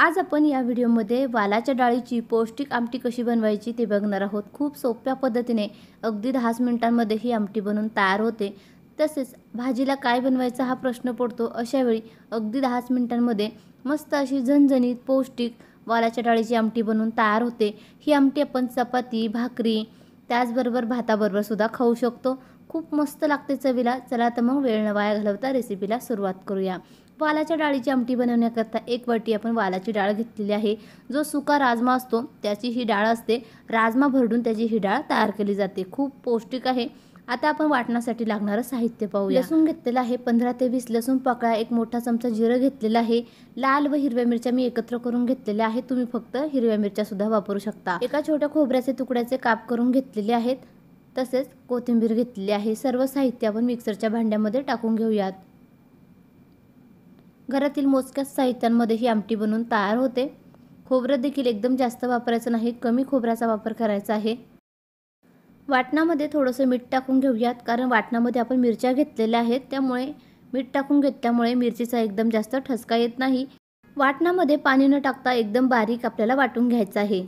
आज आपण या व्हिडिओमध्ये वालाच्या डाळीची पौष्टिक आमटी कशी बनवायची ते बघणार आहोत। खूप सोप्या पद्धतीने अगदी 10 मिनिटांमध्ये ही आमटी बनवून तयार होते। तसेच भाजीला काय बनवायचा हा प्रश्न पडतो, अशा वेळी अगदी 10 मिनिटांमध्ये मस्त अशी झणझणीत पौष्टिक वालाच्या डाळीची आमटी बनवून तयार होते। ही आमटी आपण चपाती, भाकरी त्याचबरोबर भाताबरोबर सुद्धा खाऊ शकतो। खूप मस्त लागते चवीला। चला तर मग वेळ न वाया घालवता रेसिपीला सुरुवात करूया। वालाच्या डाळीची आमटी बनवण्याकरता एक वाटी आपण वालाची डाळ घेतलेली आहे। जो सुका राजमा असतो त्याची ही डाळ असते। राजमा भरडून त्याची ही डाळ तयार केली जाते। खूप पौष्टिक आहे। आता आपण वाटण्यासाठी लागणारे साहित्य पाहूया। लसूण घेतलेला आहे 15 ते 20 लसूण पाकळ्या, एक मोठा चमचा जिरं घेतलेला आहे। लाल व हिरव्या मिरच्या मी एकत्र करून घेतलेल्या आहेत। तुम्ही फक्त हिरव्या मिरच्या सुद्धा वापरू शकता। एका छोट्या खोबऱ्याचे तुकड्याचे काप करून घेतलेले आहेत। तसेच कोथिंबीर घेतलेली आहे। सर्व साहित्य आपण मिक्सरच्या भांड्यामध्ये टाकून घेऊयात। घरातील मोजक्याच साहित्यांमध्ये ही आमटी बनवून तयार होते। खोबरं देखील एकदम जास्त वापरायचं नाही, कमी खोबऱ्याचा वापर करायचा आहे। वाटणामध्ये थोडंसं मीठ टाकून घेऊयात, कारण वाटणामध्ये आपण मिरच्या घेतलेल्या आहेत, त्यामुळे मीठ टाकून घेतल्यामुळे मिरचीचा एकदम जास्त ठसका येत नाही। वाटणामध्ये पाणी न टाकता एकदम बारीक आपल्याला वाटून घ्यायचं आहे।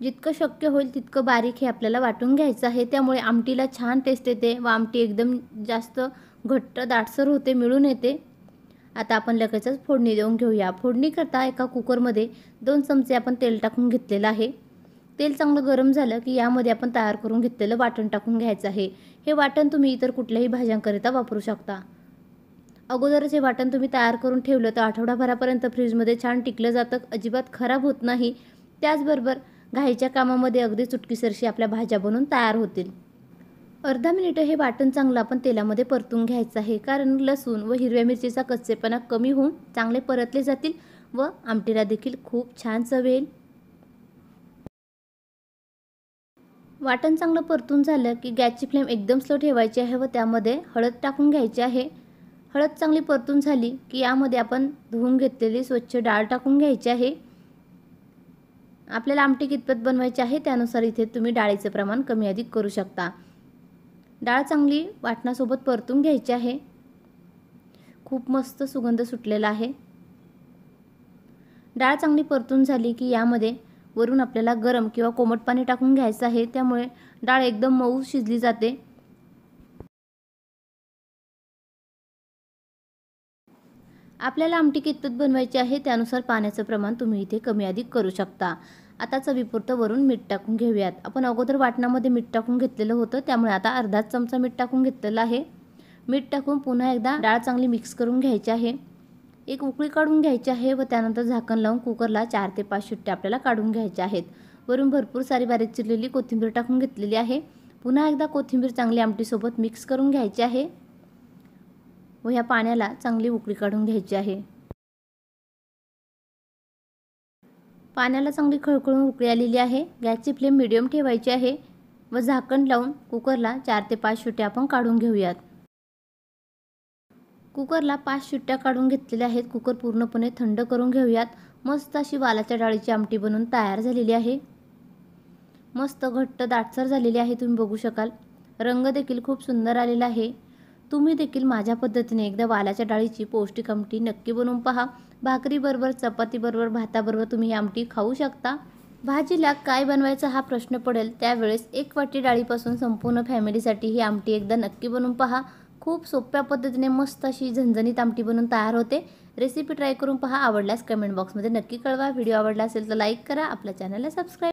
जितकं शक्य होईल तितकं बारीक हे आपल्याला वाटून घ्यायचं आहे। त्यामुळे आमटीला छान टेस्ट येते व आमटी एकदम जास्त घट्ट दाटसर होते, मिळून येते। आता आपण लगेचच फोडणी देऊन घेऊया। फोडणी करता एका कुकरमध्ये 2 चमचे आपण तेल टाकून घेतलेलं आहे। तेल चांगलं गरम झालं की यामध्ये आपण तयार करून घेतलेलं वाटण टाकून घ्यायचं आहे। हे वाटण तुम्ही इतर कुठल्याही भाज्यांकरिता वापरू शकता। अगोदरच हे वाटण तुम्ही तयार करून ठेवलं तर आठवडाभरापर्यंत फ्रीजमध्ये छान टिकलं जातं, अजिबात खराब होत नाही। त्याचबरोबर घाईच्या कामामध्ये अगदी चुटकीसरशी आपल्या भाज्या बनवून तयार होतील। अर्धा मिनिट हे वाटण चांगलं आपण तेलामध्ये परतून घ्यायचं आहे, कारण लसूण व हिरव्या मिरचीचा कच्चेपणा कमी होऊन चांगले परतले जातील व आमटीला देखील खूप छान चव येईल। वाटण चांगलं परतून झालं की गॅसची फ्लेम एकदम स्लो ठेवायची आहे व त्यामध्ये हळद टाकून घ्यायची आहे। हळद चांगली परतून झाली की यामध्ये आपण धुवून घेतलेली स्वच्छ डाळ टाकून घ्यायची आहे। आपल्याला आमटी कितपत बनवायची आहे त्यानुसार इथे तुम्ही डाळीचे प्रमाण कमी अधिक करू शकता। डाळ चांगली वाटणासोबत परतून घ्यायची आहे। खूप मस्त सुगंध सुटलेला आहे। डाळ चांगली परतून झाली की यामध्ये वरून आपल्याला गरम किंवा कोमट पाणी टाकून घ्यायचं आहे, त्यामुळे डाळ एकदम मऊ शिजली जाते। आपल्याला आमटी कितपत बनवायची आहे त्यानुसार पाण्याचं प्रमाण तुम्ही इथे कमी अधिक करू शकता। आता चवीपुरतं वरून मीठ टाकून घेऊयात। आपण अगोदर वाटणामध्ये मीठ टाकून घेतलेलं होतं, त्यामुळे आता अर्धा चमचा मीठ टाकून घेतलेलं आहे। मीठ टाकून पुन्हा एकदा डाळ चांगली मिक्स करून घ्यायची आहे। एक उकळी काढून घ्यायची आहे व त्यानंतर झाकण लावून कुकरला 4 ते 5 शिट्ट्या आपल्याला काढून घ्यायच्या आहेत। वरून भरपूर सारी बारीक चिरलेली कोथिंबीर टाकून घेतलेली आहे। पुन्हा एकदा कोथिंबीर चांगली आमटीसोबत मिक्स करून घ्यायची आहे व ह्या पाण्याला चांगली उकळी काढून घ्यायची आहे। पाण्याला चांगली खळखळून उकळी आलेली आहे। गॅसची फ्लेम मीडियम ठेवायची आहे व झाकण लावून कुकरला 4 ते 5 शिट्ट्या आपण काढून घेऊयात। कुकरला 5 शिट्ट्या काढून घेतलेल्या आहेत। कुकर पूर्णपणे थंड करून घेऊयात। मस्त अशी वालाच्या डाळीची आमटी बनवून तयार झालेली आहे। मस्त घट्ट दाटसर झालेली आहे, तुम्ही बघू शकाल। रंग देखील खूप सुंदर आलेला आहे। तुम्ही देखील माझ्या पद्धतीने एकदा वालाच्या डाळीची पौष्टिक आमटी नक्की बनवून पहा। भाकरी बरोबर, चपाती बरोबर, भाताबरोबर तुम्ही ही आमटी खाऊ शकता। भाजीला काय बनवायचा हा प्रश्न पडेल त्यावेळेस एक वाटी डाळीपासून संपूर्ण फॅमिलीसाठी ही आमटी एकदा नक्की बनवून पहा। खूप सोप्या पद्धतीने मस्त अशी झणझणीत आमटी बनवून तयार होते। रेसिपी ट्राय करून पहा। आवडल्यास कमेंट बॉक्समध्ये नक्की कळवा। व्हिडिओ आवडला असेल तर लाईक करा, आपल्या चॅनलला सबस्क्राईब